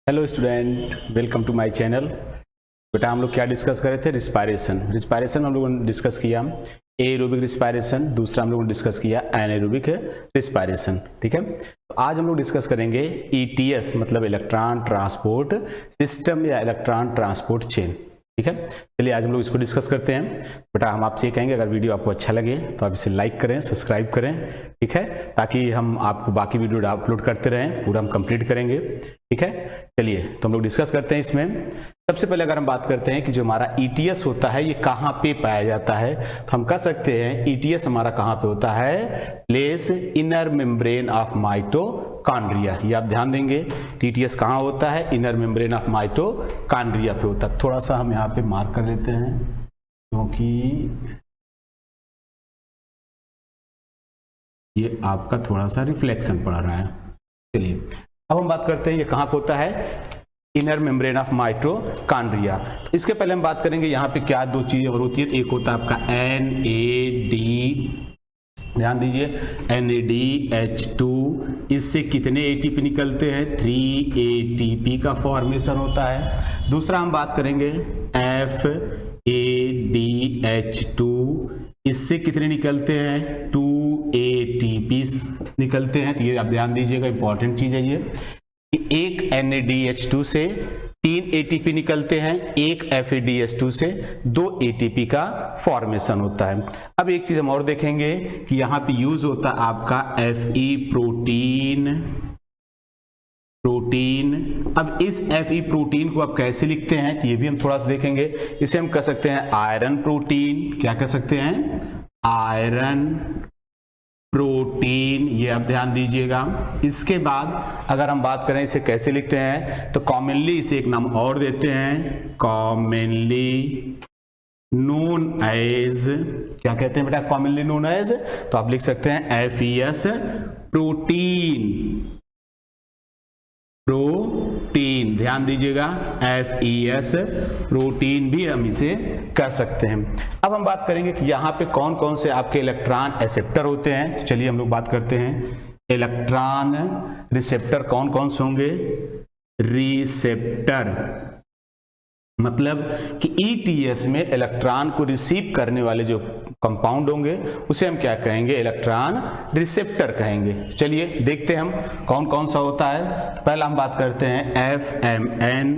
Hello student, welcome to my channel. बेटा हम लोग क्या डिस्कस कर रहे थे? रिस्पायरेशन हम लोगों ने डिस्कस किया एरोबिक रिस्पायरेशन, दूसरा हम लोगों ने डिस्कस किया एनारोबिक रिस्पायरेशन। ठीक है, तो आज हम लोग डिस्कस करेंगे ईटीएस मतलब इलेक्ट्रॉन ट्रांसपोर्ट सिस्टम या इलेक्ट्रॉन ट्रांसपोर्ट चेन। ठीक है, चलिए आज हम लोग इसको डिस्कस करते हैं। बेटा हम आपसे ये कहेंगे अगर वीडियो आपको अच्छा लगे तो आप इसे लाइक करें, सब्सक्राइब करें। ठीक है, ताकि हम आपको बाकी वीडियो अपलोड करते रहें, पूरा हम कंप्लीट करेंगे। ठीक है, चलिए तो हम लोग डिस्कस करते हैं इसमें। सबसे पहले अगर हम बात करते हैं कि जो हमारा ईटीएस होता है ये कहाँ पे पाया जाता है, तो हम कह सकते हैं ईटीएस हमारा कहाँ पे होता है? Place inner membrane of mitochondria. ये आप ध्यान देंगे, ईटीएस कहाँ होता है? इनर मेम्ब्रेन ऑफ माइटोकॉन्ड्रिया पे होता है। थोड़ा सा हम यहाँ पे मार्क कर लेते हैं क्योंकि ये आपका थोड़ा सा रिफ्लेक्शन पड़ रहा है। चलिए अब हम बात करते हैं ये कहाँ पे होता है? Inner membrane of mitochondria. तो इसके पहले हम बात करेंगे यहाँ पे क्या दो चीजें और होती है। एक होता है आपका NAD, ध्यान दीजिए NADH2, इससे कितने ATP निकलते हैं? 3 ATP का फॉर्मेशन होता है। दूसरा हम बात करेंगे FADH2, इससे कितने निकलते हैं? 2 ATP निकलते हैं। तो ये आप ध्यान दीजिएगा, इंपॉर्टेंट चीज है ये। एक NADH2 से 3 ATP निकलते हैं, एक FADH2 से 2 ATP का फॉर्मेशन होता है। अब एक चीज हम और देखेंगे कि यहाँ पे यूज होता है आपका Fe प्रोटीन। अब इस Fe प्रोटीन को आप कैसे लिखते हैं ये भी हम थोड़ा सा देखेंगे। इसे हम कह सकते हैं आयरन प्रोटीन। क्या कह सकते हैं? आयरन प्रोटीन, ये आप ध्यान दीजिएगा। इसके बाद अगर हम बात करें इसे कैसे लिखते हैं, तो कॉमनली इसे एक नाम और देते हैं, कॉमनली नोन एज, क्या कहते हैं बेटा? कॉमनली नोन एज, तो आप लिख सकते हैं FES प्रोटीन। ध्यान दीजिएगा FES प्रोटीन भी हम इसे कर सकते हैं। अब हम बात करेंगे कि यहाँ पे कौन कौन से आपके इलेक्ट्रॉन एक्सेप्टर होते हैं। तो चलिए हम लोग बात करते हैं इलेक्ट्रॉन रिसेप्टर कौन कौन से होंगे। रिसेप्टर मतलब कि ईटीएस में इलेक्ट्रॉन को रिसीव करने वाले जो कंपाउंड होंगे उसे हम क्या कहेंगे? इलेक्ट्रॉन रिसेप्टर कहेंगे। चलिए देखते हैं हम कौन कौन सा होता है। तो पहला हम बात करते हैं FMN,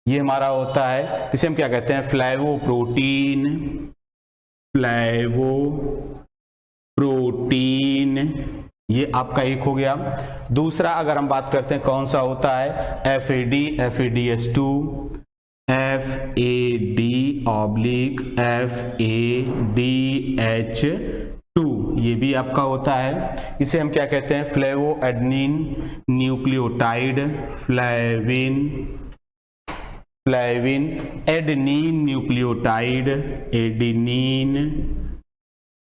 ये हमारा होता है, इसे हम क्या कहते हैं? फ्लैवोप्रोटीन, ये आपका एक हो गया। दूसरा अगर हम बात करते हैं कौन सा होता है? FADH2, FAD/FADH2, ये भी आपका होता है। इसे हम क्या कहते हैं? Flavin adenine nucleotide, flavin adenine nucleotide, adenine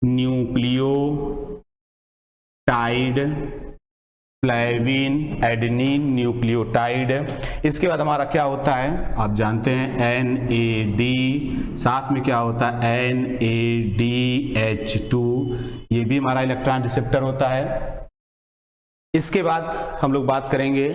nucleotide, flavin adenine nucleotide. इसके बाद हमारा क्या होता है? आप जानते हैं NAD, साथ में क्या होता है? NADH2, ये भी हमारा इलेक्ट्रॉन रिसेप्टर होता है। इसके बाद हम लोग बात करेंगे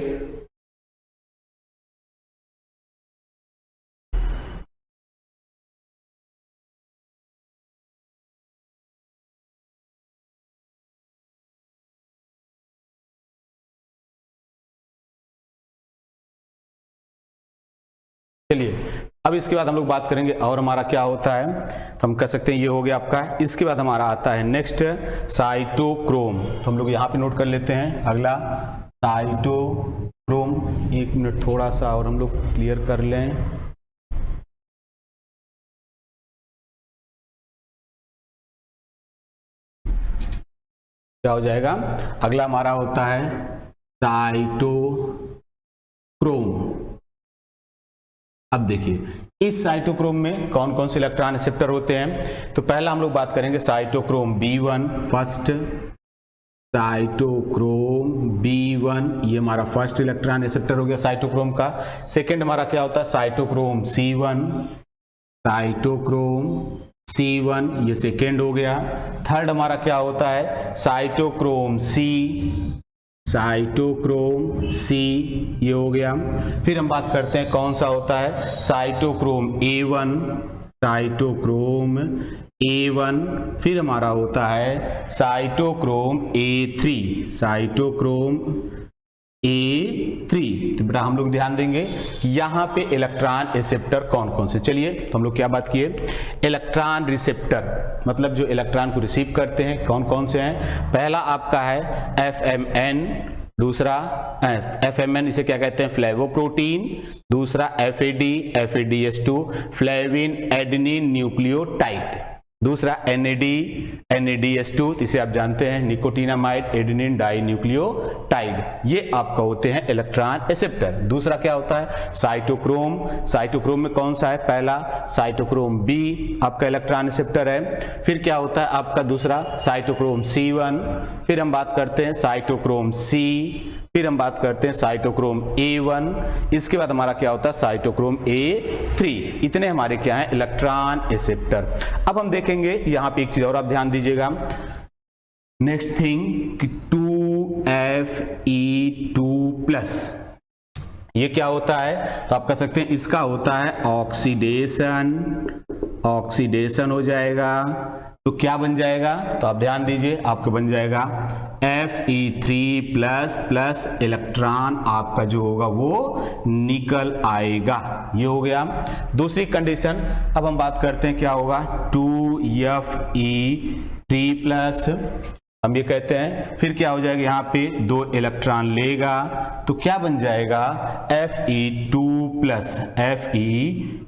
चलिए अब इसके बाद हम लोग बात करेंगे और हमारा क्या होता है। तो हम कह सकते हैं ये हो गया आपका। इसके बाद हमारा आता है नेक्स्ट साइटोक्रोम। तो हम लोग यहाँ पे नोट कर लेते हैं अगला साइटोक्रोम। एक मिनट थोड़ा सा और हम लोग क्लियर कर लें। क्या हो जाएगा? अगला हमारा होता है साइटोक्रोम। अब देखिए इस साइटोक्रोम में कौन कौन से इलेक्ट्रॉन रिसेप्टर होते हैं। तो पहला हम लोग बात करेंगे cytochrome B1, first cytochrome B1, ये हमारा फर्स्ट इलेक्ट्रॉन रिसेप्टर हो गया साइटोक्रोम का। सेकंड हमारा क्या होता है? साइटोक्रोम C1, ये सेकंड हो गया। थर्ड हमारा क्या होता है? साइटोक्रोम C, साइटोक्रोम सी, ये हो गया। फिर हम बात करते हैं कौन सा होता है, साइटोक्रोम A1, साइटोक्रोम A1। फिर हमारा होता है साइटोक्रोम A3, साइटोक्रोम A3। तो बेटा हम लोग ध्यान देंगे कि यहाँ पे इलेक्ट्रॉन रिसेप्टर कौन कौन से, चलिए तो हम लोग क्या बात किए, इलेक्ट्रॉन रिसेप्टर मतलब जो इलेक्ट्रॉन को रिसीव करते हैं कौन कौन से हैं। पहला आपका है FMN, दूसरा FMN इसे क्या कहते हैं, फ्लेवोप्रोटीन। दूसरा FADS2 फ्लेविन एडेनिन न्यूक्लियोटाइड। दूसरा NADS2 इसे आप जानते हैं निकोटिनामाइड एडेनिन डाई न्यूक्लियोटाइड। ये आपका होते हैं इलेक्ट्रॉन रिसेप्टर। दूसरा क्या होता है, साइटोक्रोम। साइटोक्रोम में कौन सा है, पहला साइटोक्रोम B आपका इलेक्ट्रॉन रिसेप्टर है। फिर क्या होता है आपका दूसरा साइटोक्रोम C1। फिर हम बात करते हैं साइटोक्रोम C। फिर हम बात करते हैं साइटोक्रोम A1। इसके बाद हमारा क्या होता है साइटोक्रोम A3। इतने हमारे क्या हैं इलेक्ट्रॉन रिसेप्टर। अब हम देखेंगे यहाँ पे एक चीज और आप ध्यान दीजिएगा, नेक्स्ट थिंग कि 2Fe2+, ये क्या होता है, तो आप कह सकते हैं इसका होता है ऑक्सीडेशन, ऑक्सीडेशन हो जाएगा तो क्या बन जाएगा, तो आप ध्यान दीजिए आपका बन जाएगा Fe3++ इलेक्ट्रॉन आपका जो होगा वो निकल आएगा। ये हो गया दूसरी कंडीशन। अब हम बात करते हैं क्या होगा, 2Fe3+, हम ये कहते हैं फिर क्या हो जाएगा, यहाँ पे 2 इलेक्ट्रॉन लेगा तो क्या बन जाएगा Fe2+, Fe2+।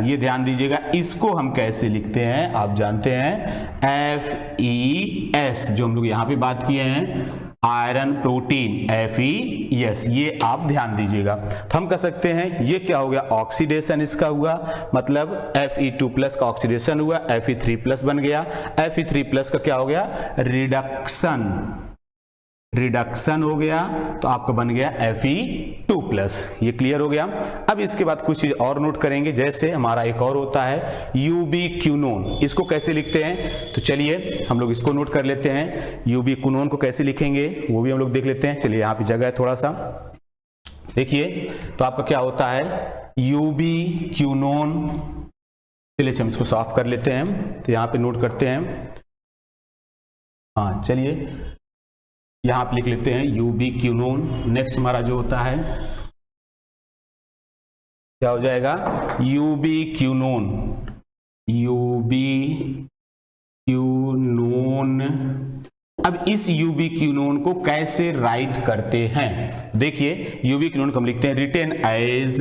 ये ध्यान दीजिएगा, इसको हम कैसे लिखते हैं आप जानते हैं, FeS जो हम लोग यहाँ पे बात किए हैं आयरन प्रोटीन FeS, ये आप ध्यान दीजिएगा। तो हम कह सकते हैं ये क्या हो गया, ऑक्सीडेशन इसका हुआ, मतलब Fe2+ का ऑक्सीडेशन हुआ, Fe3+ बन गया। Fe3+ का क्या हो गया, रिडक्शन, रिडक्शन हो गया तो आपका बन गया Fe2+। ये क्लियर हो गया। अब इसके बाद कुछ चीज और नोट करेंगे, जैसे हमारा एक और होता है यूबिक्विनोन। इसको कैसे लिखते हैं, तो चलिए हम लोग इसको नोट कर लेते हैं। यूबिक्विनोन को कैसे लिखेंगे वो भी हम लोग देख लेते हैं। चलिए यहाँ पे जगह है थोड़ा सा, देखिए तो आपका क्या होता है यूबिक्विनोन। चलिए हम इसको साफ कर लेते हैं, तो यहाँ पे नोट करते हैं। हाँ चलिए यहां पे लिख लेते हैं यूबिक्विनोन। नेक्स्ट हमारा जो होता है क्या हो जाएगा, यूबिक्विनोन, यूबिक्विनोन। अब इस यूबिक्विनोन को कैसे राइट करते हैं, देखिए यूबिक्विनोन को हम लिखते हैं रिटेन एज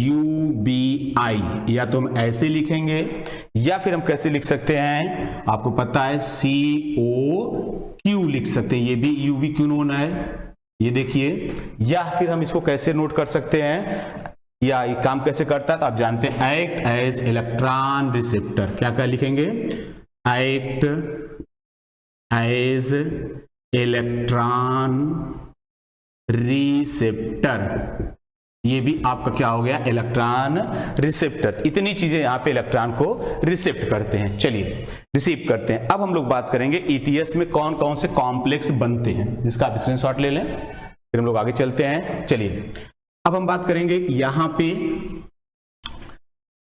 UBI, या तो हम ऐसे लिखेंगे या फिर हम कैसे लिख सकते हैं, आपको पता है COQ लिख सकते हैं, ये भी यूबिक्विनोन है, ये देखिए। या फिर हम इसको कैसे नोट कर सकते हैं, या ये काम कैसे करता है तो आप जानते हैं, एक्ट एज इलेक्ट्रॉन रिसेप्टर। क्या क्या लिखेंगे, एक्ट एज इलेक्ट्रॉन रिसेप्टर। ये भी आपका क्या हो गया, इलेक्ट्रॉन रिसेप्टर। इतनी चीजें यहाँ पे इलेक्ट्रॉन को रिसेप्ट करते हैं, चलिए रिसीव करते हैं। अब हम लोग बात करेंगे ETS में कौन कौन से कॉम्प्लेक्स बनते हैं, जिसका आप स्क्रीनशॉट ले लें, फिर हम लोग आगे चलते हैं। चलिए अब हम बात करेंगे कि यहाँ पे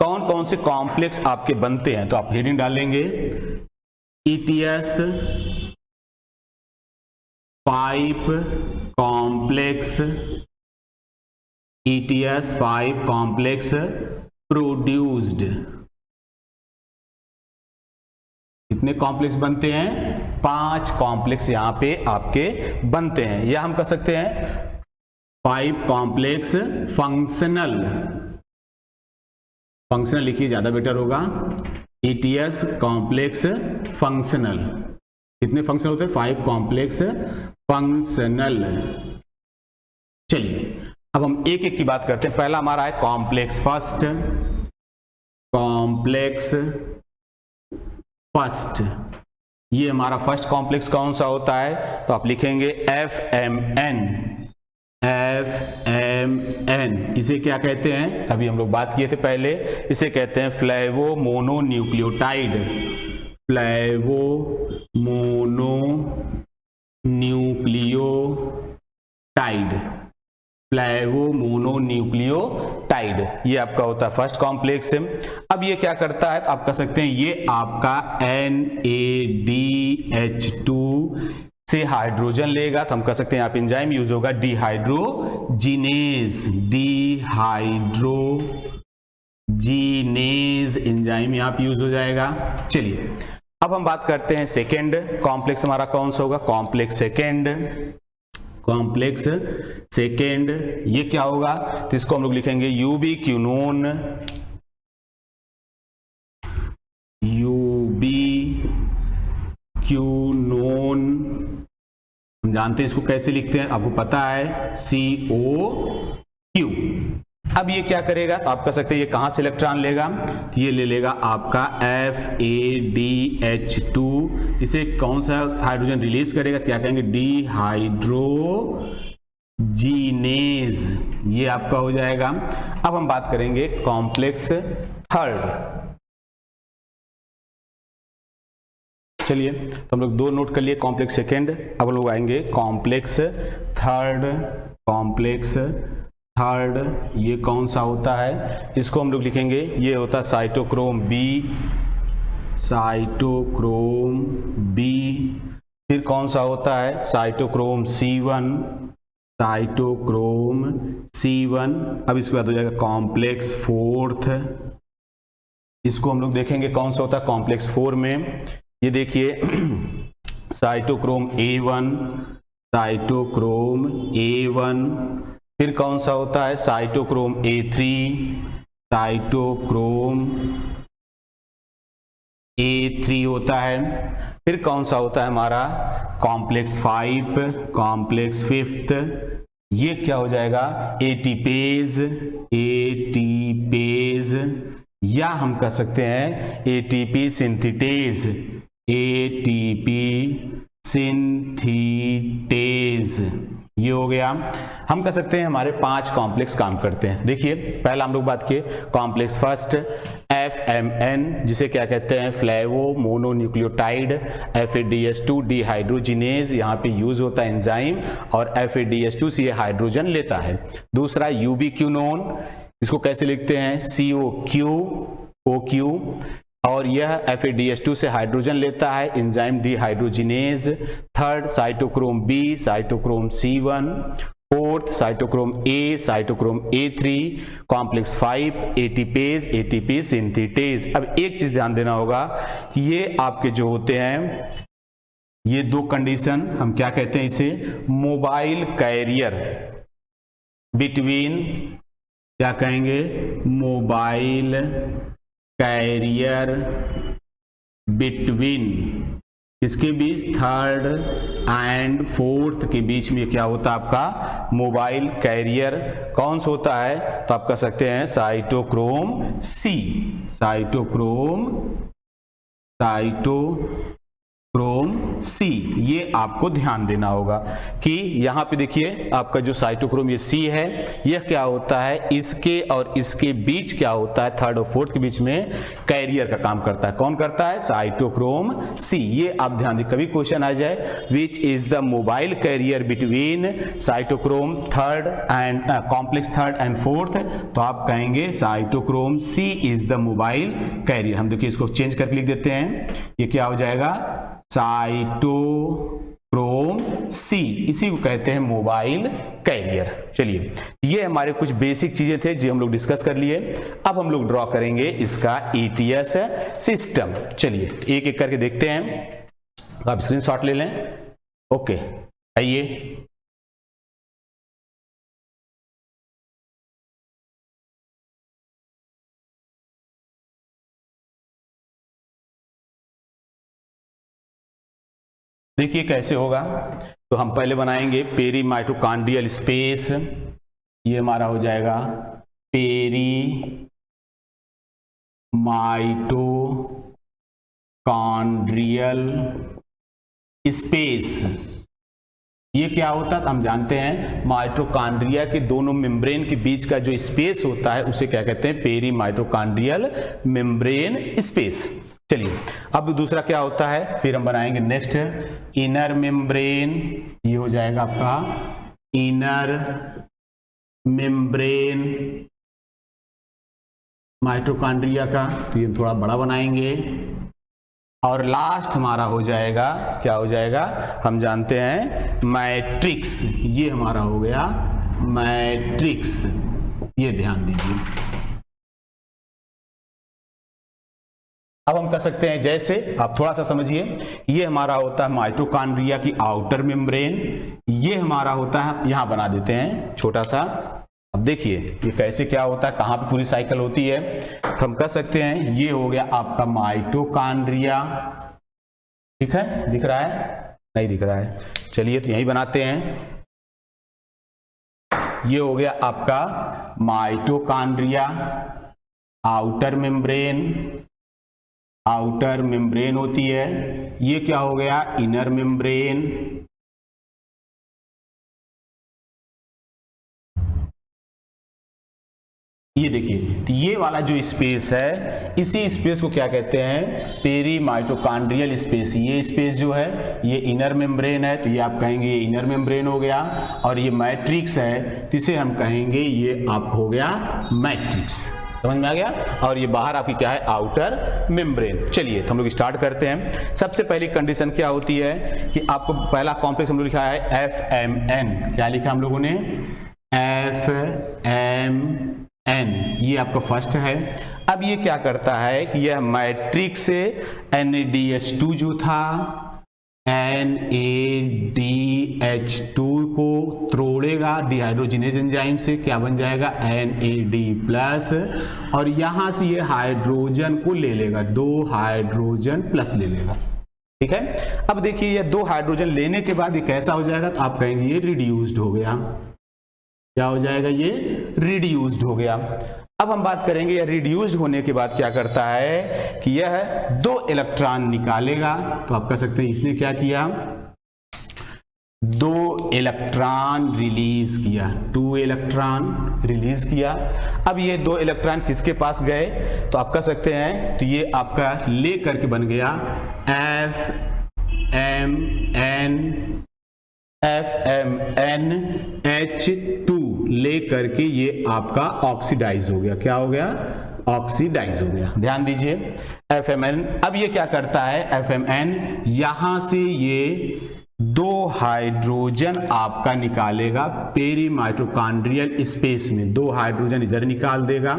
कौन कौन से कॉम्प्लेक्स आपके बनते हैं, तो आप हेडिंग डालेंगे ETS 5 complex, ETS 5 complex produced. कितने कॉम्प्लेक्स बनते हैं, 5 कॉम्प्लेक्स यहां पे आपके बनते हैं। या हम कह सकते हैं 5 कॉम्प्लेक्स फंक्शनल, फंक्शनल लिखिए ज्यादा बेटर होगा, ETS कॉम्प्लेक्स फंक्शनल। कितने फंक्शनल होते हैं, 5 कॉम्प्लेक्स फंक्शनल। चलिए अब हम एक एक की बात करते हैं। पहला हमारा है कॉम्प्लेक्स फर्स्ट, कॉम्प्लेक्स फर्स्ट। ये हमारा फर्स्ट कॉम्प्लेक्स कौन सा होता है, तो आप लिखेंगे FMN, FMN। इसे क्या कहते हैं, अभी हम लोग बात किए थे पहले, इसे कहते हैं फ्लेवो मोनोन्यूक्लियोटाइड, फ्लेवो न्यूक्लियोटाइड, फ्लैवोमोनोन्यूक्लियोटाइड, ये आपका होता है फर्स्ट कॉम्प्लेक्स। अब ये क्या करता है, आप कह सकते हैं ये आपका NADH2 से हाइड्रोजन लेगा, तो हम कह सकते हैं यहाँ पे एंजाइम यूज होगा डिहाइड्रोजिनेज, डिहाइड्रोजिनेज एंजाइम यहाँ पे यूज हो जाएगा। चलिए अब हम बात करते हैं सेकेंड कॉम्प्लेक्स हमारा कौन सा होगा, कॉम्प्लेक्स सेकेंड ये क्या होगा, तो इसको हम लोग लिखेंगे यूबिक्विनोन, हम जानते हैं इसको कैसे लिखते हैं, आपको पता है COQ। अब ये क्या करेगा, तो आप कह सकते हैं ये कहां से इलेक्ट्रॉन लेगा, तो ये ले लेगा आपका FADH2, इसे कौन सा हाइड्रोजन रिलीज करेगा, तो क्या कहेंगे डिहाइड्रोजिनेज, ये आपका हो जाएगा। अब हम बात करेंगे कॉम्प्लेक्स थर्ड। चलिए तो हम लोग दो नोट कर लिए, कॉम्प्लेक्स सेकेंड, अब हम लोग आएंगे कॉम्प्लेक्स थर्ड। ये कौन सा होता है, इसको हम लोग लिखेंगे, ये होता है साइटोक्रोम बी। फिर कौन सा होता है, साइटोक्रोम C1। अब इसके बाद हो जाएगा कॉम्प्लेक्स फोर्थ, इसको हम लोग देखेंगे कौन सा होता है कॉम्प्लेक्स 4 में। ये देखिए साइटोक्रोम A1, फिर कौन सा होता है साइटोक्रोम A3 होता है। फिर कौन सा होता है हमारा कॉम्प्लेक्स 5, ये क्या हो जाएगा एटीपेज, या हम कह सकते हैं एटीपी सिंथेटेज, ये हो गया। हम कह सकते हैं हमारे 5 कॉम्प्लेक्स काम करते हैं। देखिए पहला हम लोग बात किए कॉम्प्लेक्स फर्स्ट FMN, जिसे क्या कहते हैं फ्लैवोमोनोन्यूक्लियोटाइड, FADH2 डिहाइड्रोजिनेज, यहाँ पे यूज होता है एंजाइम, और FADH2 से ये हाइड्रोजन लेता है। दूसरा यूबिक्विनोन, इसको कैसे लिखते हैं COQ, और यह FADH2 से हाइड्रोजन लेता है, enzyme dehydrogenase. Third cytochrome B, cytochrome C1। Fourth cytochrome cytochrome A3। Complex 5 ATP synthetase. अब एक चीज ध्यान देना होगा कि ये आपके जो होते हैं, ये दो कंडीशन हम क्या कहते हैं इसे, मोबाइल कैरियर बिटवीन, क्या कहेंगे मोबाइल कैरियर बिटवीन, इसके बीच थर्ड एंड फोर्थ के बीच में क्या होता है आपका मोबाइल कैरियर, कौन सा होता है, तो आप कह सकते हैं साइटोक्रोम C, ये आपको ध्यान देना होगा कि यहाँ पे देखिए आपका जो साइटोक्रोम ये C है, यह क्या होता है, इसके और इसके बीच क्या होता है, थर्ड और फोर्थ के बीच में कैरियर का काम करता है। कौन करता है, साइटोक्रोम C। ये आप ध्यान दें, कभी क्वेश्चन आ जाए which is the mobile carrier between cytochrome third and complex third and fourth, तो आप कहेंगे cytochrome C is the mobile carrier. हम देखिए इसको चेंज करके लिख देते हैं, ये क्या हो जाएगा साइटोक्रोम C, इसी को कहते हैं मोबाइल कैरियर। चलिए ये हमारे कुछ बेसिक चीजें थे जो हम लोग डिस्कस कर लिए। अब हम लोग ड्रॉ करेंगे इसका ETS सिस्टम। चलिए एक एक करके देखते हैं, आप स्क्रीनशॉट ले लें। ओके आइए, देखिए कैसे होगा। तो हम पहले बनाएंगे पेरी माइटोकॉन्ड्रियल स्पेस, ये हमारा हो जाएगा पेरी माइटोकॉन्ड्रियल स्पेस। ये क्या होता है, हम जानते हैं माइटोकॉन्ड्रिया के दोनों मेम्ब्रेन के बीच का जो स्पेस होता है उसे क्या कहते हैं, पेरी माइटोकॉन्ड्रियल मेम्ब्रेन स्पेस। चलिए अब दूसरा क्या होता है, फिर हम बनाएंगे नेक्स्ट इनर मेम्ब्रेन, ये हो जाएगा आपका इनर मेम्ब्रेन माइटोकॉन्ड्रिया का, तो ये थोड़ा बड़ा बनाएंगे। और लास्ट हमारा हो जाएगा, क्या हो जाएगा, हम जानते हैं मैट्रिक्स, ये हमारा हो गया मैट्रिक्स, ये ध्यान दीजिए। अब हम कर सकते हैं, जैसे आप थोड़ा सा समझिए, ये हमारा होता है माइटोकॉन्ड्रिया की आउटर मेम्ब्रेन, ये हमारा होता है, यहां बना देते हैं छोटा सा। अब देखिए ये कैसे क्या होता है, कहां पे पूरी साइकिल होती है, तो हम कर सकते हैं, ये हो गया आपका माइटोकॉन्ड्रिया, ठीक है, दिख रहा है, नहीं दिख रहा है, चलिए तो यही बनाते हैं। ये हो गया आपका mitochondria, outer membrane, outer membrane होती है, ये क्या हो गया, इनर मेम्ब्रेन, ये देखिए, तो ये वाला जो स्पेस है, इसी स्पेस को क्या कहते हैं, पेरी माइटोकॉन्ड्रियल स्पेस। ये स्पेस जो है ये इनर मेम्ब्रेन है, तो ये आप कहेंगे ये इनर मेम्ब्रेन हो गया, और ये मैट्रिक्स है, तो इसे हम कहेंगे ये आप हो गया मैट्रिक्स। समझ में आ गया। और ये बाहर आपकी क्या है, आउटर मेम्ब्रेन। चलिए तो हम लोग स्टार्ट करते हैं। सबसे पहली कंडीशन क्या होती है कि आपको पहला कॉम्प्लेक्स हम लोग लिखा है FMN, क्या लिखा हम लोगों ने, FMN, ये आपका फर्स्ट है। अब ये क्या करता है कि यह मैट्रिक्स से NADH2 जो था, NADH2 को तोड़ेगा डिहाइड्रोजिनेज एंजाइम से, क्या बन जाएगा, NAD+, और यहां से ये हाइड्रोजन को ले लेगा, 2 हाइड्रोजन प्लस ले लेगा, ठीक है। अब देखिए ये 2 हाइड्रोजन लेने के बाद ये कैसा हो जाएगा, तो आप कहेंगे ये रिड्यूस्ड हो गया, क्या हो जाएगा, ये रिड्यूस्ड हो गया। अब हम बात करेंगे यह रिड्यूस्ड होने के बाद क्या करता है कि यह 2 इलेक्ट्रॉन निकालेगा, तो आप कह सकते हैं इसने क्या किया, 2 इलेक्ट्रॉन रिलीज किया, 2 इलेक्ट्रॉन रिलीज किया। अब ये 2 इलेक्ट्रॉन किसके पास गए, तो आप कह सकते हैं, तो ये आपका ले करके बन गया FMNH2, ले करके ये आपका ऑक्सीडाइज हो गया, क्या हो गया, ऑक्सीडाइज हो गया। ध्यान दीजिए FMN, अब ये क्या करता है, FMN यहां से ये 2 हाइड्रोजन आपका निकालेगा पेरी माइटोकॉन्ड्रियल स्पेस में, 2 हाइड्रोजन इधर निकाल देगा,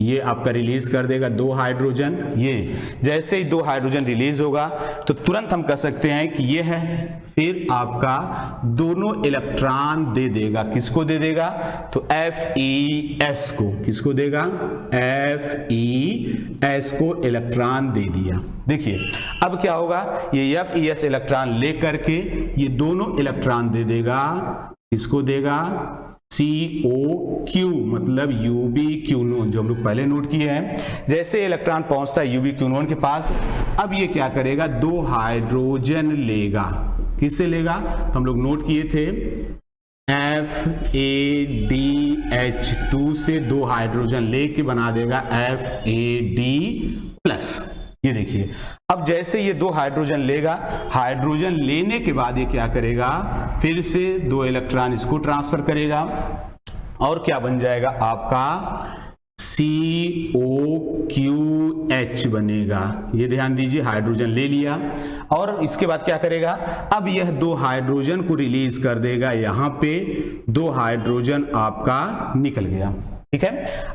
ये आपका रिलीज कर देगा 2 हाइड्रोजन। ये जैसे ही 2 हाइड्रोजन रिलीज होगा तो तुरंत हम कह सकते हैं कि ये है, फिर आपका दोनों इलेक्ट्रॉन दे देगा, किसको दे देगा, तो FeS को, किसको देगा, FeS को इलेक्ट्रॉन दे दिया। देखिए अब क्या होगा, ये FeS इलेक्ट्रॉन लेकर के ये दोनों इलेक्ट्रॉन दे देगा, किसको देगा, COQ, मतलब UB क्यूनोन, जो हम लोग पहले नोट किए हैं। जैसे इलेक्ट्रॉन पहुंचता है UB क्यूनोन के पास, अब ये क्या करेगा, 2 हाइड्रोजन लेगा, किससे लेगा, तो हम लोग नोट किए थे FADH2 से 2 हाइड्रोजन लेके बना देगा FAD+। ये देखिए अब जैसे ये 2 हाइड्रोजन लेगा, हाइड्रोजन लेने के बाद ये क्या करेगा, फिर से 2 इलेक्ट्रॉन इसको ट्रांसफर करेगा, और क्या बन जाएगा आपका COQH बनेगा। ये ध्यान दीजिए, हाइड्रोजन ले लिया, और इसके बाद क्या करेगा, अब यह 2 हाइड्रोजन को रिलीज कर देगा, यहां पे 2 हाइड्रोजन आपका निकल गया, ठीक है।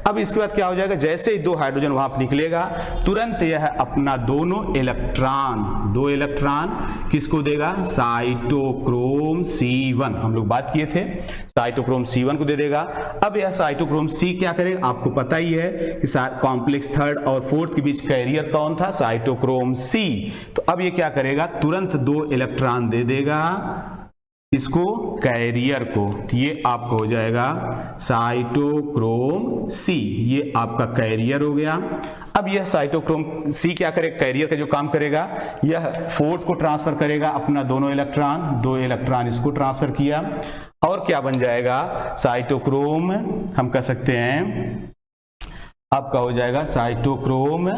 अब इसके बाद क्या हो जाएगा, जैसे ही 2 हाइड्रोजन वहां पर निकलेगा, तुरंत यह अपना दोनों इलेक्ट्रॉन, 2 इलेक्ट्रॉन किसको देगा, साइटोक्रोम C1, हम लोग बात किए थे, साइटोक्रोम C1 को दे देगा। अब यह साइटोक्रोम C क्या करेगा, आपको पता ही है कि कॉम्प्लेक्स 3rd और 4th के बीच कैरियर कौन था, साइटोक्रोम C। तो अब ये क्या करेगा, तुरंत 2 इलेक्ट्रॉन दे देगा, इसको, कैरियर को, तो ये आपका हो जाएगा साइटोक्रोम C, ये आपका कैरियर हो गया। अब यह साइटोक्रोम C क्या करेगा, कैरियर का जो काम करेगा, यह 4th को ट्रांसफर करेगा अपना दोनों इलेक्ट्रॉन, 2 इलेक्ट्रॉन इसको ट्रांसफर किया, और क्या बन जाएगा, साइटोक्रोम, हम कह सकते हैं आपका हो जाएगा साइटोक्रोम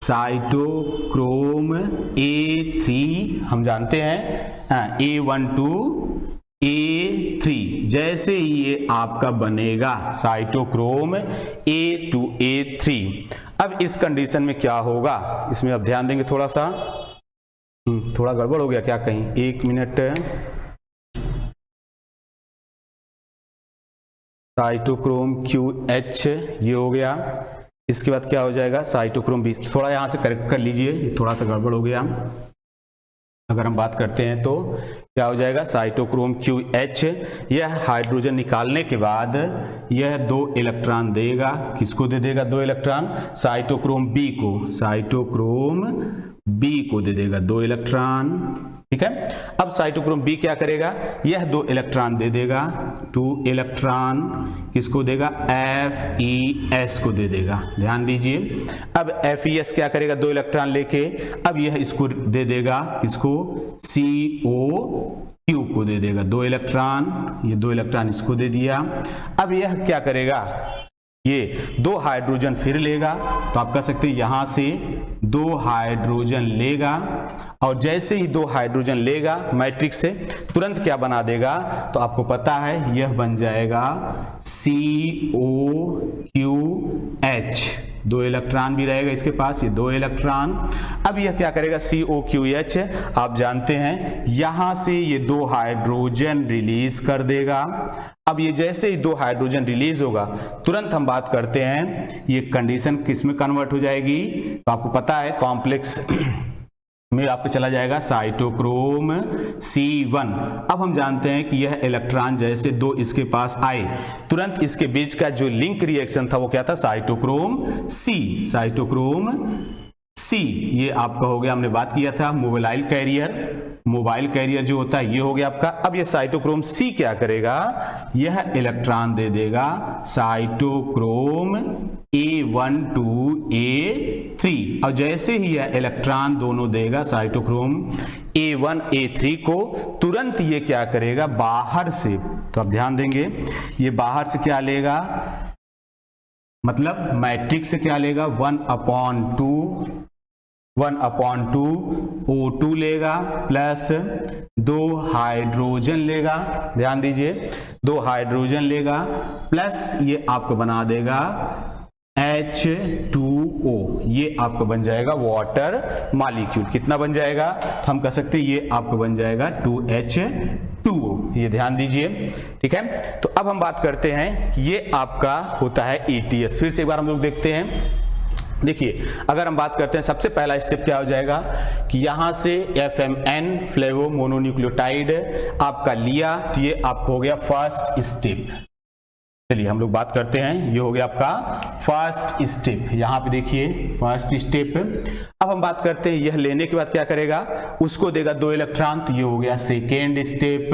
साइटोक्रोम A3 हम जानते हैं A12 A3, जैसे ही ये आपका बनेगा साइटोक्रोम A2 A3। अब इस कंडीशन में क्या होगा, इसमें अब ध्यान देंगे थोड़ा सा, थोड़ा गड़बड़ हो गया क्या कहीं, 1 मिनट। साइटोक्रोम QH ये हो गया, इसके बाद क्या हो जाएगा साइटोक्रोम B, थोड़ा यहाँ से करेक्ट कर लीजिए, थोड़ा सा गड़बड़ हो गया। अगर हम बात करते हैं तो क्या हो जाएगा साइटोक्रोम QH, यह हाइड्रोजन निकालने के बाद यह 2 इलेक्ट्रॉन देगा, किसको दे देगा 2 इलेक्ट्रॉन, साइटोक्रोम B को, साइटोक्रोम B को दे देगा 2 इलेक्ट्रॉन, ठीक है। अब साइटोक्रोम B क्या करेगा, यह 2 इलेक्ट्रॉन दे देगा, 2 इलेक्ट्रॉन किसको देगा, FeS को दे देगा, ध्यान दीजिए। अब FeS क्या करेगा 2 इलेक्ट्रॉन लेके, अब यह इसको दे देगा, किसको, COQ को दे देगा 2 इलेक्ट्रॉन, ये 2 इलेक्ट्रॉन इसको दे दिया। अब यह क्या करेगा, ये 2 हाइड्रोजन फिर लेगा, तो आप कह सकते हैं यहां से 2 हाइड्रोजन लेगा, और जैसे ही 2 हाइड्रोजन लेगा मैट्रिक्स से तुरंत क्या बना देगा, तो आपको पता है यह बन जाएगा COQH, 2 इलेक्ट्रॉन भी रहेगा इसके पास, ये 2 इलेक्ट्रॉन। अब यह क्या करेगा COQH, आप जानते हैं यहां से ये 2 हाइड्रोजन रिलीज कर देगा। अब ये जैसे ही 2 हाइड्रोजन रिलीज होगा तुरंत हम बात करते हैं ये कंडीशन किस में कन्वर्ट हो जाएगी, तो आपको पता है कॉम्प्लेक्स में आपको चला जाएगा साइटोक्रोम C1। अब हम जानते हैं कि यह इलेक्ट्रॉन जैसे 2 इसके पास आए तुरंत इसके बीच का जो लिंक रिएक्शन था वो क्या था, साइटोक्रोम C, साइटोक्रोम C ये आपका हो गया, हमने बात किया था मोबाइल कैरियर जो होता है ये हो गया आपका। अब ये साइटोक्रोम C क्या करेगा, यह इलेक्ट्रॉन दे देगा साइटोक्रोम A12A3, और जैसे ही यह इलेक्ट्रॉन दोनों देगा साइटोक्रोम A1 A3 को, तुरंत ये क्या करेगा बाहर से, तो आप ध्यान देंगे ये बाहर से क्या लेगा, मतलब मैट्रिक्स से क्या लेगा 1/2 O2 लेगा प्लस 2 हाइड्रोजन लेगा, ध्यान दीजिए 2 हाइड्रोजन लेगा प्लस ये आपको बना देगा H2O, ये आपको बन जाएगा वाटर मॉलिक्यूल, कितना बन जाएगा, तो हम कह सकते हैं ये आपको बन जाएगा 2H2O, ये ध्यान दीजिए, ठीक है। तो अब हम बात करते हैं कि ये आपका होता है ETS। फिर से एक बार हम लोग देखते हैं, देखिए अगर हम बात करते हैं सबसे पहला स्टेप क्या हो जाएगा कि यहां से FMN फ्लेवो मोनोन्यूक्लियोटाइड आपका लिया, तो ये आपको हो गया फर्स्ट स्टेप। चलिए हम लोग बात करते हैं, ये हो गया आपका फर्स्ट स्टेप, यहाँ पे देखिए फर्स्ट स्टेप। अब हम बात करते हैं यह लेने के बाद क्या करेगा, उसको देगा 2 इलेक्ट्रॉन, तो ये हो गया सेकेंड स्टेप।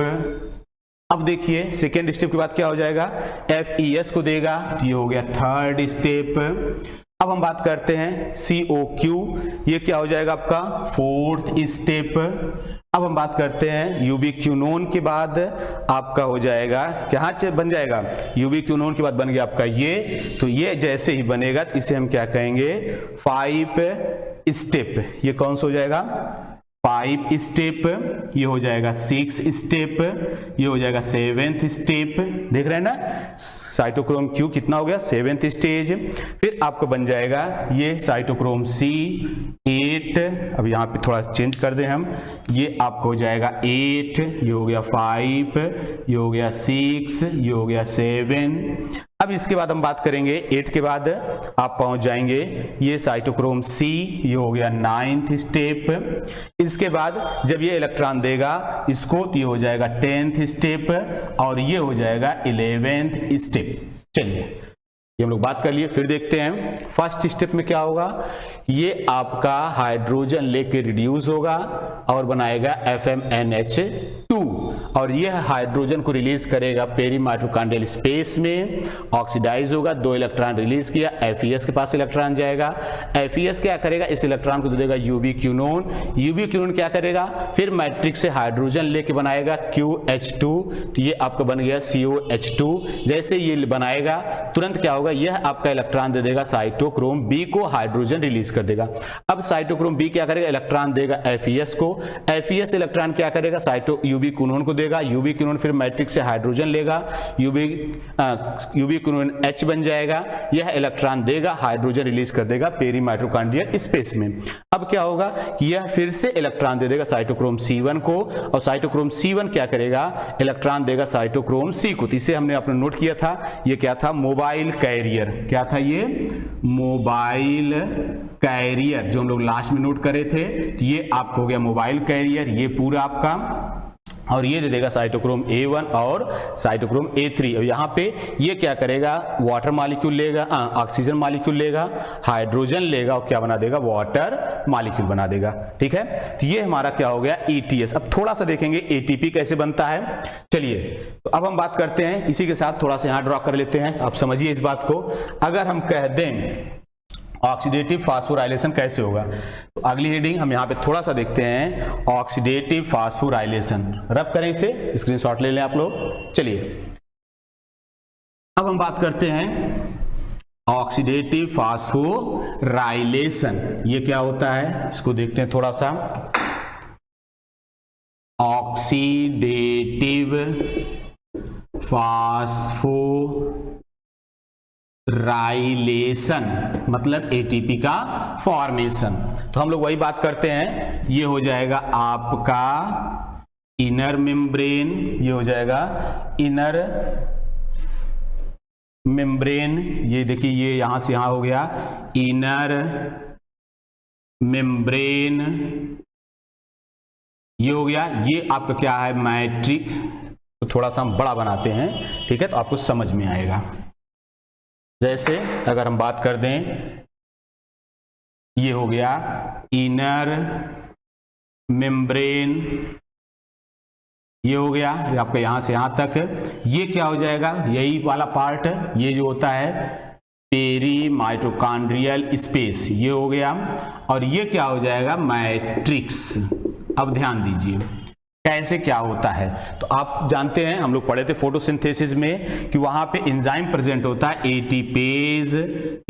अब देखिए सेकेंड स्टेप के बाद क्या हो जाएगा, FeS को देगा, तो ये हो गया थर्ड स्टेप। अब हम बात करते हैं COQ, ये क्या हो जाएगा आपका फोर्थ स्टेप। अब हम बात करते हैं यूबिक्विनोन के बाद आपका हो जाएगा, क्या बन जाएगा, यूबिक्विनोन के बाद बन गया आपका ये, तो ये जैसे ही बनेगा तो इसे हम क्या कहेंगे 5 स्टेप, ये कौन सा हो जाएगा 5 स्टेप, ये हो जाएगा 6 स्टेप, ये हो जाएगा 7th स्टेप, देख रहे हैं ना साइटोक्रोम Q कितना हो गया 7th स्टेज। फिर आपको बन जाएगा ये साइटोक्रोम C 8, अब यहाँ पे थोड़ा चेंज कर दें हम, ये आपको हो जाएगा 8, ये हो गया 5, ये हो गया 6, ये हो गया 7। अब इसके बाद हम बात करेंगे 8 के बाद आप पहुंच जाएंगे ये साइटोक्रोम C, ये हो गया 9th स्टेप। इसके बाद जब ये इलेक्ट्रॉन देगा इसको, तो ये हो जाएगा 10th स्टेप और ये हो जाएगा 11th स्टेप। चलिए ये हम लोग बात कर लिए, फिर देखते हैं फर्स्ट स्टेप में क्या होगा, ये आपका हाइड्रोजन लेके रिड्यूस होगा और बनाएगा FMNH2। और यह हाइड्रोजन को रिलीज करेगा पेरी माइटोकॉन्ड्रियल स्पेस में, ऑक्सीडाइज होगा, 2 इलेक्ट्रॉन रिलीज किया, FeS के पास इलेक्ट्रॉन जाएगा, FeS क्या करेगा, इस इलेक्ट्रॉन को दे देगा यूबी क्यूनोन, यूबी क्यूनोन क्या करेगा, फिर मैट्रिक्स से हाइड्रोजन लेके बनाएगा QH2, तो ये आपका बन गया COH2। जैसे ये बनाएगा तुरंत क्या होगा, यह आपका इलेक्ट्रॉन दे देगा साइटोक्रोम B को, हाइड्रोजन रिलीज कर देगा। अब साइटोक्रोम B क्या करेगा, इलेक्ट्रॉन देगा FeS को, FeS इलेक्ट्रॉन क्या करेगा, यूबी क्यूनोन को देगा, यूबी क्यूनोन फिर मैट्रिक्स से हाइड्रोजन लेगा, यूबी क्यूनोन H बन जाएगा, यह इलेक्ट्रॉन देगा, हाइड्रोजन रिलीज कर देगा पेरी माइटोकॉन्ड्रियल स्पेस में। अब क्या होगा कि यह फिर से इलेक्ट्रॉन दे देगा साइटोक्रोम C1 को, और साइटोक्रोम C1 क्या करेगा, इलेक्ट्रॉन देगा साइटोक्रोम C को। तो इसे हमने अपने नोट किया था, ये क्या था, मोबाइल कैरियर, क्या था ये, मोबाइल कैरियर, जो हम लोग लास्ट में नोट करे थे। तो ये आपको हो गया मोबाइल कैरियर, ये पूरा आपका, और ये दे देगा साइटोक्रोम A1 और साइटोक्रोम A3, और यहाँ पे ये क्या करेगा, वाटर मॉलिक्यूल लेगा, ऑक्सीजन मॉलिक्यूल लेगा, हाइड्रोजन लेगा, और क्या बना देगा, वाटर मॉलिक्यूल बना देगा। ठीक है, तो ये हमारा क्या हो गया, ETS। अब थोड़ा सा देखेंगे ATP कैसे बनता है। चलिए, तो अब हम बात करते हैं, इसी के साथ थोड़ा सा यहाँ ड्रॉ कर लेते हैं, आप समझिए इस बात को। अगर हम कह दें ऑक्सीडेटिव फास्फोराइलेशन कैसे होगा, तो अगली हेडिंग हम यहाँ पे थोड़ा सा देखते हैं, ऑक्सीडेटिव फास्फोराइलेशन। रब करें इसे, स्क्रीनशॉट ले लें आप लोग। चलिए, अब हम बात करते हैं ऑक्सीडेटिव फास्फोराइलेशन, ये क्या होता है, इसको देखते हैं थोड़ा सा। ऑक्सीडेटिव फास्फोराइलेशन मतलब ATP का फॉर्मेशन। तो हम लोग वही बात करते हैं, ये हो जाएगा आपका इनर मेम्ब्रेन, ये हो जाएगा इनर मेम्ब्रेन, ये देखिए ये यहां से यहां हो गया इनर मेम्ब्रेन, ये हो गया, ये आपका क्या है, मैट्रिक्स। तो थोड़ा सा हम बड़ा बनाते हैं, ठीक है, तो आपको समझ में आएगा। जैसे अगर हम बात कर दें, ये हो गया इनर मेम्ब्रेन, ये हो गया, ये आपका यहां से यहां तक। ये क्या हो जाएगा, यही वाला पार्ट, ये जो होता है पेरी माइटोकॉन्ड्रियल स्पेस, ये हो गया, और ये क्या हो जाएगा, मैट्रिक्स। अब ध्यान दीजिए कैसे क्या होता है। तो आप जानते हैं, हम लोग पढ़े थे फोटोसिंथेसिस में कि वहां पे एंजाइम प्रेजेंट होता है एटीपेज,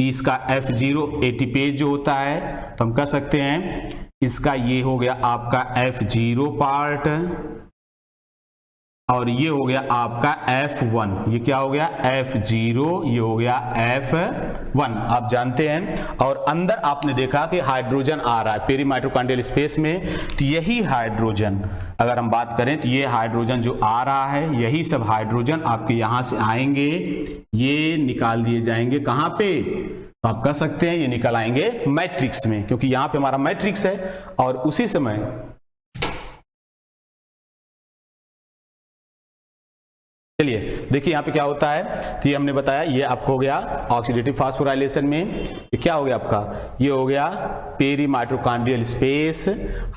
इसका F0 एटीपेज जो होता है, तो हम कह सकते हैं इसका ये हो गया आपका F0 पार्ट, और ये हो गया आपका F1, ये क्या हो गया F0, ये हो गया F1, आप जानते हैं। और अंदर आपने देखा कि हाइड्रोजन आ रहा है पेरी माइटोकॉन्ड्रियल स्पेस में, तो यही हाइड्रोजन, अगर हम बात करें तो ये हाइड्रोजन जो आ रहा है, यही सब हाइड्रोजन आपके यहां से आएंगे, ये निकाल दिए जाएंगे कहां पे, तो आप कह सकते हैं ये निकल आएंगे मैट्रिक्स में, क्योंकि यहां पे हमारा मैट्रिक्स है। और उसी समय चलिए देखिए यहाँ पे क्या होता है, तो ये हमने बताया, ये आपको हो गया ऑक्सीडेटिव फास्फोराइलेशन में, ये क्या हो गया आपका, ये हो गया पेरी माइटोकॉन्ड्रियल स्पेस,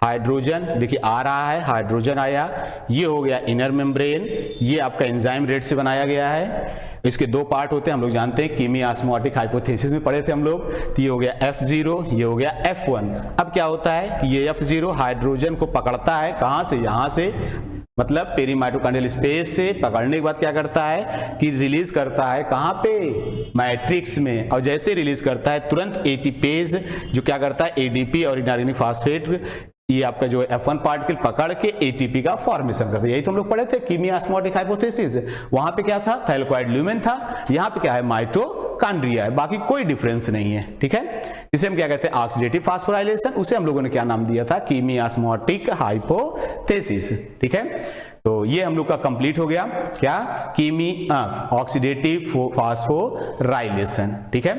हाइड्रोजन देखिए आ रहा है, हाइड्रोजन आया, ये हो गया इनर मेम्ब्रेन, ये आपका एंजाइम रेट से बनाया गया है। इसके दो पार्ट होते हैं, हम लोग जानते हैं, कीमियास्मोटिक हाइपोथेसिस में पढ़े थे हम लोग। तो ये हो गया F0, ये हो गया F1। अब क्या होता है कि ये F0 हाइड्रोजन को पकड़ता है, कहां से, यहां से, मतलब पेरी माइटोकॉन्ड्रियल स्पेस से पकड़ने के बाद क्या करता है कि रिलीज करता है कहां पे, मैट्रिक्स में। और जैसे रिलीज करता है तुरंत एटीपेज जो क्या करता है, ADP और इनऑर्गेनिक फास्फेट, ये आपका जो F1 पार्टिकल पकड़ के ATP का फॉर्मेशन करता है। यही तो हम लोग पढ़े थे कीमियास्मोटिक हाइपोथेसिस। वहां पे क्या था, थाइलाकोइड ल्यूमेन था, यहाँ पे क्या है, माइटोकॉन्ड्रिया है, बाकी कोई डिफरेंस नहीं है। ठीक है, इसे हम क्या कहते हैं, ऑक्सीडेटिव फास्फोराइलेशन, उसे हम लोगों ने क्या नाम दिया था, कीमियास्मोटिक हाइपोथेसिस। ठीक है, तो ये हम लोग का कंप्लीट हो गया, क्या, ऑक्सीडेटिव फास्फोराइलेशन। ठीक है,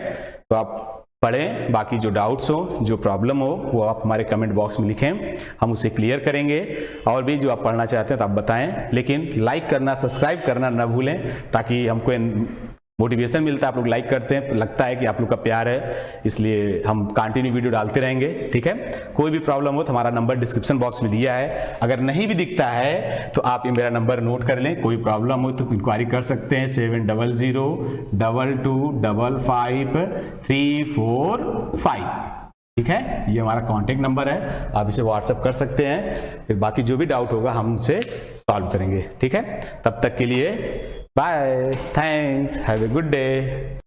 तो आप पढ़ें, बाकी जो डाउट्स हो, जो प्रॉब्लम हो, वो आप हमारे कमेंट बॉक्स में लिखें, हम उसे क्लियर करेंगे। और भी जो आप पढ़ना चाहते हैं तो आप बताएं, लेकिन लाइक करना, सब्सक्राइब करना ना भूलें, ताकि हमको मोटिवेशन मिलता है, आप लोग लाइक करते हैं, लगता है कि आप लोग का प्यार है, इसलिए हम कंटिन्यू वीडियो डालते रहेंगे। ठीक है, कोई भी प्रॉब्लम हो तो हमारा नंबर डिस्क्रिप्शन बॉक्स में दिया है, अगर नहीं भी दिखता है तो आप ये मेरा नंबर नोट कर लें, कोई प्रॉब्लम हो तो इंक्वायरी कर सकते हैं 7002225345। ठीक है, ये हमारा कांटेक्ट नंबर है, आप इसे व्हाट्सएप कर सकते हैं, फिर बाकी जो भी डाउट होगा हम उसे सॉल्व करेंगे। ठीक है, तब तक के लिए bye, thanks, have a good day.